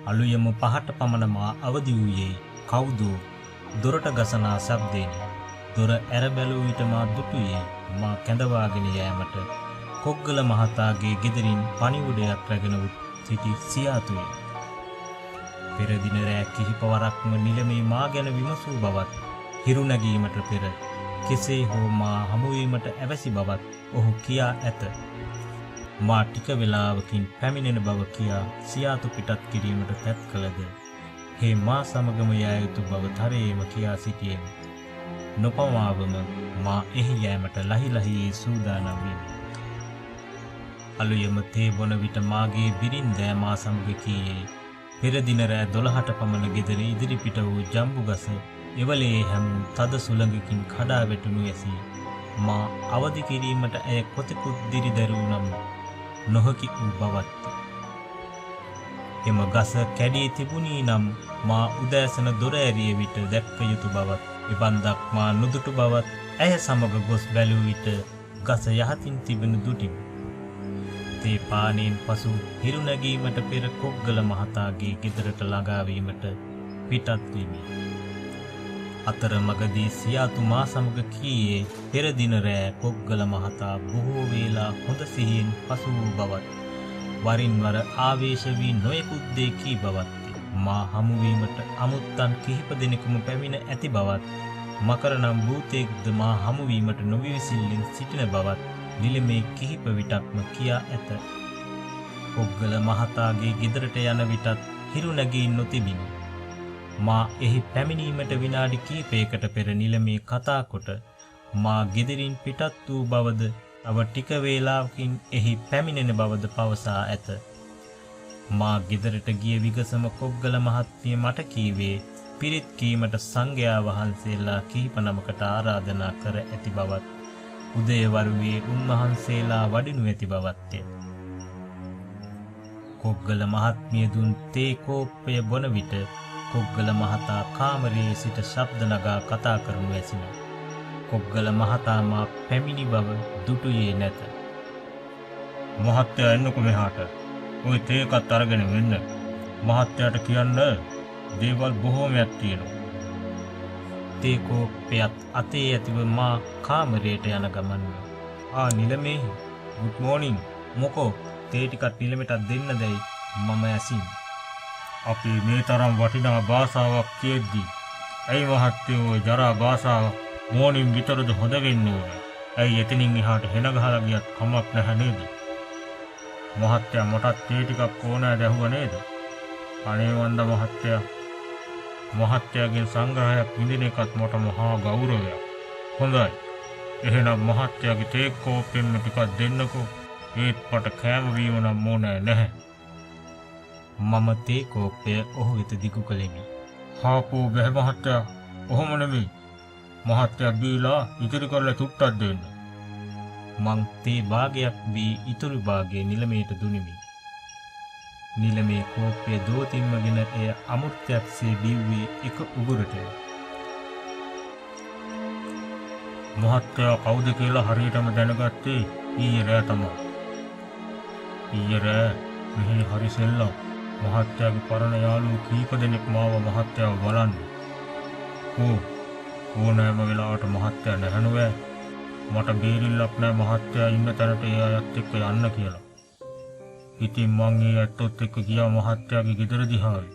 අලුයම පහට පමණ මා අවදි වූයේ කවුද දොරට ගසනා ශබ්දේනි. දොර ඇර බැලූ විට මා දුටුවේ මා කැඳවාගෙන යෑමට කොග්ගල මහතාගේ ගෙදරින් පණිවුඩයක් රැගෙන සිටි සියාතුයි. පෙර දින රැ කිහිප වරක්ම නිලමේ මා ගැන විමසූ බවත් හිරු නැගීමට පෙර කෙසේ හෝ මා හමුවීමට ඇවැසි බවත් ඔහු කියා ඇත. මා ටික වේලාවකින් පැමිණෙන බව කියා සියාතු පිටත් කිරීමට තැත් කළද හේ මා සමගම යා යුතු බව තරයේම කියා සිටියෙමි. නොපමාවම මා එහි යෑමට ලහි ලහියේ සූදානම් වෙමි. අලුයම තේ බොන විට මාගේ බිරින්දෑ මා සමග කීයේ පෙර දින රෑ 12ට පමණ ගෙදර ඉදිරිපිට වූ ජම්බුගස එවලේ හැම තද සුළඟකින් කඩා වැටුණු ඇසි මා අවදි කිරීමට ඇය කොතෙකුත් දිරිදැරූ නම් නොහකි වූ බවත්. එම ගස කැඩී තිබුණී නම් මා උදෑසන දොර ඇරිය විට දැක්ක යුතු බවත් එබන්දක් මා නුදුටු බවත් ඇය සමග ගොස් බැලූ විට ගස යහතින් තිබෙනු දුටිමි. තේ පානයෙන් පසු හිරු නැගීමට පෙර කොග්ගල මහතාගේ ගෙදරට ළඟා වීමට පිටත් වෙමි. අතරමඟදී සියාතු මා සමග කීයේ පෙර දින රෑ කොග්ගල මහතා බොහෝ වේලා හොඳ සිහියෙන් පසු වූ බවත් වරින් වර ආවේශ වී නොයෙකුත් දේ කී බවත් මා හමුවීමට අමුත්තන් කිහිප දෙනෙකුම පැමිණ ඇති බවත් මකර නම් භූතයෙක්ද මා හමුවීමට නොවිවිසිල්ලෙන් සිටින බවත් නිලමේ කිහිප විටක්ම කියා ඇත. කොග්ගල මහතාගේ ගෙදරට යන විටත් හිරු නැගී නොතිබිනි. මා එහි පැමිණීමට විනාඩි කිහිපයකට පෙර නිලමේ කතා කොට මා ගෙදරින් පිටත් වූ බවද අව ටික වේලාවකින් එහි පැමිණෙන බවද පවසා ඇත. මා ගෙදරට ගිය විගසම කොග්ගල මහත්මිය මට කීවේ පිරිත් කීමට සංඝයා වහන්සේලා කිහිප නමකට ආරාධනා කර ඇති බවත් උදේවරුවේ උන්වහන්සේලා වඩිනු ඇති බවත්ය. කොග්ගල මහත්මිය දුන් තේ කෝප්පය බොන විට කොග්ගල මහතා කාමරයේ සිට ශබ්ද නගා කතා කරනු ඇසින. කොග්ගල මහතා මා පැමිණි බව දුටුයේ නැත. මහත්තයා එන්නකො මෙහාට. ඔය තේ එකත් අරගෙන වෙන්න. මහත්තයාට කියන්න දේවල් බොහෝමයක් තියෙනවා. තේ කෝප්පයත් අතේ ඇතිව මා කාමරයට යන ගමන් නිලමේ good morning මොකෝ තේ ටිකක් නිලමෙටත් දෙන්න දැයි මම ඇසින්. අපි මේ තරම් වටිනා භාෂාවක් කියද්දි ඇයි මහත්තයෝ ජරා භාෂාවක් මෝනින් විතරද හොඳ වෙන්න ඕනේ. ඇයි එතනින් එහාට හෙන ගහලා ගියත් කමක් නැහැ නේද? මහත්තයා මටත් තේ ටිකක් ඕනෑ දැහුව නේද? අනේ වන්ද මහත්තයා මහත්තයාගෙන් සංග්‍රහයක් විඳින එකත් මට මහා ගෞරවයක්. හොඳයි. එහෙනම් මහත්තයාගේ තේ කෝප්පෙන්න ටිකක් දෙන්නකෝ. ඒත් මට කෑම වීම නම් ඕනෑ නැහැ. මම තේ කෝප්පය ඔහු වෙත දිගු කළෙමි. හාපෝ බෑ මහත්තයා. ඔහොම නෙමෙයි. මහත්තයා බීලා ඉතිරි කරලා තුට්ටක් දෙන්න. මං තේ භාගයක් බී ඉතුරු භාගය නිලමේට දුනිමි. නිලමේ කෝප්පය දෝතින්මගෙන එය අමුත්‍යක්සේ බිව්වේ එක උගුරට. මහත්තයා කවුද කියලා හරියටම දැනගත්තේ ඊයේ රෑ තමයි. ඊයේ රෑ මෙහි හරි සෙල්ලම්. මහත්තයාගේ පරණ යාළුවෝ කීප දෙනෙක් මාව මහත්තයාව බලන්න. ඕනෑම වෙලාවට මහත්තයා නැහනුවෑ. මට බේරිල්ලක් නෑ මහත්තයා ඉන්න තැනට ඒ අයත් එක්ක යන්න කියලා. ඉතින් මං ඒ ඇත්තොත් එක්ක ගියා මහත්තයාගේ ගෙදර දිහාවේ.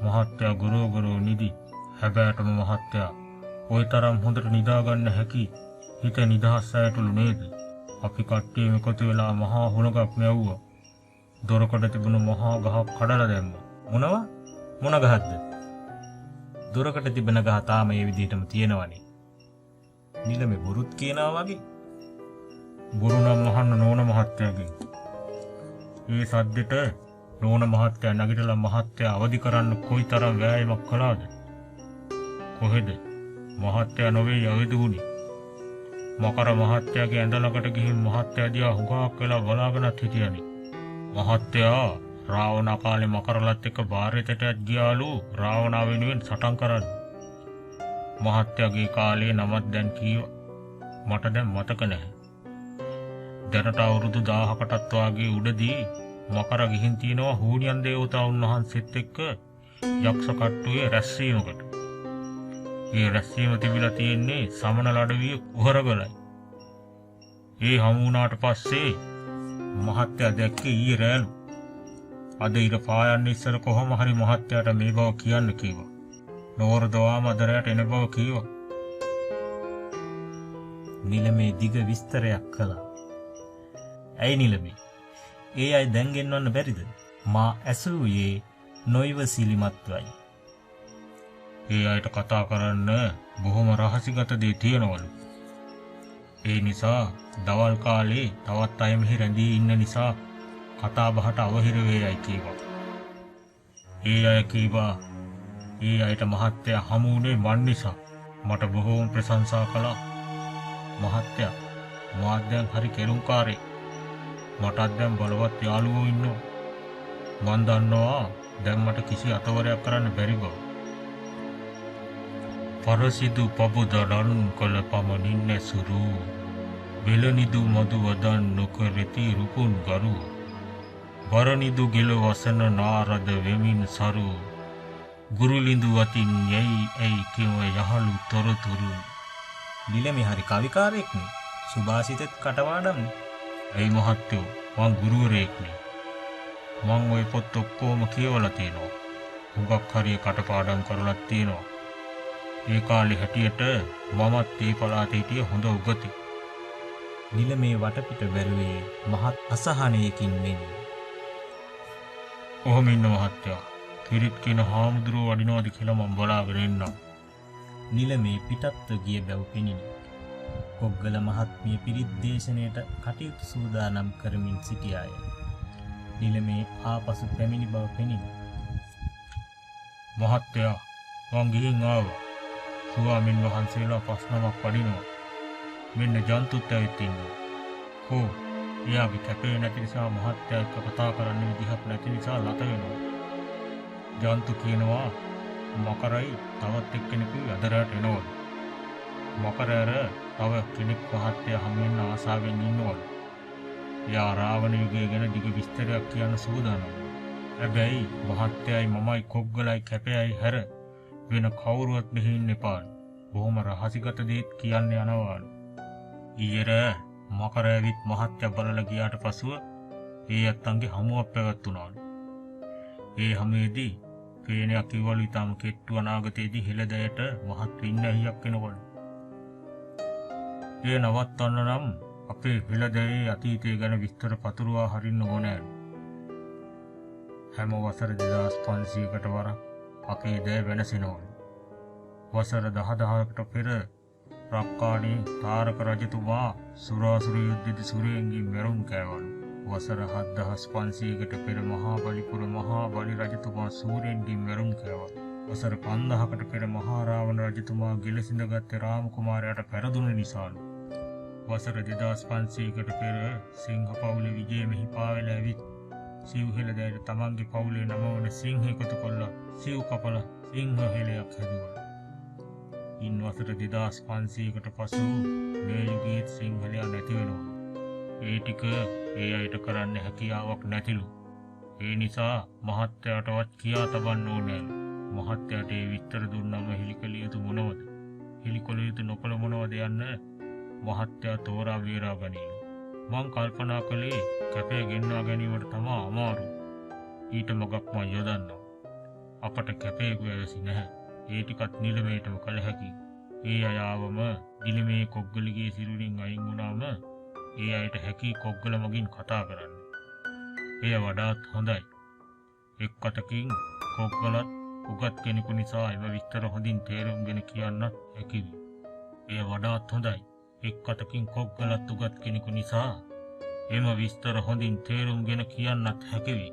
මහත්තයා ගොරෝ නිදි. හැබැයිටම මහත්තයා ওই තරම් හොඳට නිදාගන්න හැකි හිත නිදහස් ඇයටලු නේද? අපි කට්ටියම එකතු වෙලා මහා හුණගක් මැව්වා. දොරකඩ තිබුණු මහා ගහක් කඩලා දැම්මා. මොනවා? මොන ගහක්ද? දොරකඩ තිබෙන ගහ තාම ඒ විදිහටම තියෙනවනේ. නිලමේ බොරුත් කියනවා වගේ. බොරු නම් අහන්න නෝන මහත්තයාගෙන්. ඒ සද්දෙට නෝන මහත්තයා නැගිටලා මහත්තයා අවදි කරන්න කොයිතරම් වෑයමක් කළාද? කොහෙද? මහත්තයා නොවේ අවදි වුණේ. මකර මහත්තයාගේ ඇඳ ළඟට ගිහින් මහත්තයා දිහා හුඟක් වෙලා බලාගෙනත් හිටියනේ. මහත්තයා රාවණ කාලේ මකරලත් එක්ක බාරෙතට ගියාලු රාවණා වෙනුවෙන් සටන් කරන්න. මහත්තයාගේ කාලේ නමක් දැන් කීවා. මට දැන් මතක නැහැ. දැනට අවුරුදු 1000කටත් වාගේ උඩදී මකර ගිහින් තියෙනවා හූනියන් දේවතාවුන් වහන්සේත් එක්ක යක්ෂ කට්ටුවේ රැස්වීමකට. ඒ රැස්වීම තිබිලා තියෙන්නේ සමන ලඩවිය කුහරගලයි. ඒ හමු වුණාට පස්සේ මහත්තයා දැක්කේ ඊයේ රෑලු. අද ඉර පායන්න ඉස්සර කොහොම හරි මහත්තයාට මේ බව කියන්න කිව්වා. නෝරදවාම අදරයට එන බව කිව්වා. නිලමේ දිග විස්තරයක් කළා. ඇයි නිලමේ? ඒ අය දැන් ගෙන්වන්න බැරිද? මා ඇසුවේ නොයිවසිලිමත්වයි. ඒ අයට කතා කරන්න බොහොම රහසිගත දේ තියෙනවලු. ඒ නිසා දවල් කාලේ තවත් අය මෙහි රැඳී ඉන්න නිසා කතා බහට අවහිර වේයයි කීවා. ඒ අය කීවා ඒ අයට මහත්තයා හමු වුණේ මන් නිසා මට බොහෝම ප්‍රශංසා කළා. මහත්තයා මාත් දැන් හරි කෙරුම්කාරයෙක්. මටත් දැන් බලවත් යාළුවෝ ඉන්නවා. මන් දන්නවා දැන් මට කිසි අතවරයක් කරන්න බැරි බව. පරසිදු පබුදඩන් කළ පමණින් නැසුරු වෙලනිදු මදු වදන් නොකරති රුකුන් ගරු වරනිදු ගෙල වසන නාරද වෙමින් සරු ගුරුලිඳු වතින් යැයි ඇයි කිව යහළු තොරතුරු. නිලමේ හරි කවිකාරයෙක්නේ. සුභාසිතෙත් කටවාඩම්නේ. ඇයි මහත්තයෝ මං ගුරුවරයෙක්නේ. මං ওই පොත් ඔක්කොම කියවලා තියෙනවා. හුඟක් හරිය කටපාඩම් කරලත් තියෙනවා. ඒ කාලේ හැටියට මමත් ඒ පළාතේ හිටිය හොඳ උගතෙක්. නිලමේ වටපිට බැලුවේ මහත් අසහනයකින් නෙමෙයි. කොහොම ඉන්න මහත්තයා? කිරිත් කියන හාමුදුරුවෝ වඩිනවද කියලා මම බලාගෙන ඉන්නම්. නිලමේ පිටත්ව ගිය බව පෙනිනි. කොග්ගල මහත්මිය පිරිත් දේශනයට කටයුතු සූදානම් කරමින් සිටියාය. නිලමේ ආපසු පැමිණි බව පෙනිනි. මහත්තයා මං ගිහින් ආවා. ස්වාමීන් වහන්සේලා 5 නමක් වඩිනවා. මෙන්න ජන්තුත් ඇවිත් ඉන්නවා. හෝ එයාගේ කැපේ නැති නිසා මහත්තයා එක්ක කතා කරන්න විදිහක් නැති නිසා ලත වෙනවා. ජන්තු කියනවා මකරයි තවත් එක්කෙනෙකුයි අදරට එනවලු. මකර ඇර තව කෙනෙක් මහත්තයා හම් වෙන්න ආසාවෙන් ඉන්නවලු. එයා රාවණ යුගය ගැන දිග විස්තරයක් කියන්න සූදානම්. හැබැයි මහත්තයයි මමයි කොග්ගලයි කැපයයි හැර වෙන කවුරුවත් මෙහි ඉන්න එපා. බොහොම රහසිගත දේත් කියන්න යනවාලු. ඊයේ මකර ඇවිත් මහත්තයා බලලා ගියාට පසුව ඒ අත්තන්ගේ හමුවක් පැවැත්ුණාලු. ඒ හමුවේදී පේනයක් කිව්වලු ඊටම කෙට්ටු අනාගතයේදී හෙළදයට මහත් වින්නහියක් වෙනවලු. ඒ නවත්තන්න නම් අපේ හෙළදයේ අතීතය ගැන විස්තර පතුරවා හරින්න ඕනෑලු. හැම වසර 2500කට වරක් අපේ දෑ වෙනසෙනවලු. වසර 10000කට පෙර රක්කාණී තාරක රජතුමා සුරාසුර යුද්ධයේදී සුරයන්ගේ මැරුම් කෑවලු. වසර 7500කට පෙර මහා බලිපුර මහා බලි රජතුමා සූරයන්ගේ මැරුම් කෑවලු. වසර 5000කට පෙර මහා රාවණ රජතුමා ගිලසිඳගත්තේ රාම කුමාරයාට පෙරදුන නිසාලු. වසර 2500කට පෙර සිංහ පවුලේ විජය මෙහි පාවෙලා ඇවිත් සිව් හෙළදෑයට තමන්ගේ පවුලේ නම වන සිංහ එකතු කළා. සිව් කපල සිංහ හෙළයක් හැදුවා. ඉන් වසර 2500කට පසු මේ යුගයේ සිංහලයා නැති වෙනවා. ඒ ටික ඒ අයට කරන්න හැකියාවක් නැතිලු. ඒ නිසා මහත්තයාටවත් කියා තබන්න ඕනෑලු. මහත්තයාට ඒ විස්තර දුන්නම හෙලිකල යුතු මොනවද? හෙලිකල යුතු නොකළ මොනවද යන්න මහත්තයා තෝරා බේරා ගනිමු. මං කල්පනා කළේ කැපය ගෙන්වා ගැනීමට තමා අමාරු. ඊට මොකක් මම යොදන්නවා. අපට කැපේකු ඇවසි නැහැ. ඒ ටිකත් නිලමේටම කළ හැකි. ඒ අය ආවම නිලමේ කොග්ගලගේ සිරුරින් අයින් වුණාම ඒ අයට හැකි කොග්ගල මගින් කතා කරන්න. එය වඩාත් හොඳයි. එක් අතකින් කොග්ගලත් උගත් කෙනෙකු නිසා එම විස්තර හොඳින් තේරුම්ගෙන කියන්නත් හැකියි. එය වඩාත් හොඳයි. එක් අතකින් කොග්ගලත් උගත් කෙනෙකු නිසා එම විස්තර හොඳින් තේරුම්ගෙන කියන්නත් හැකියි.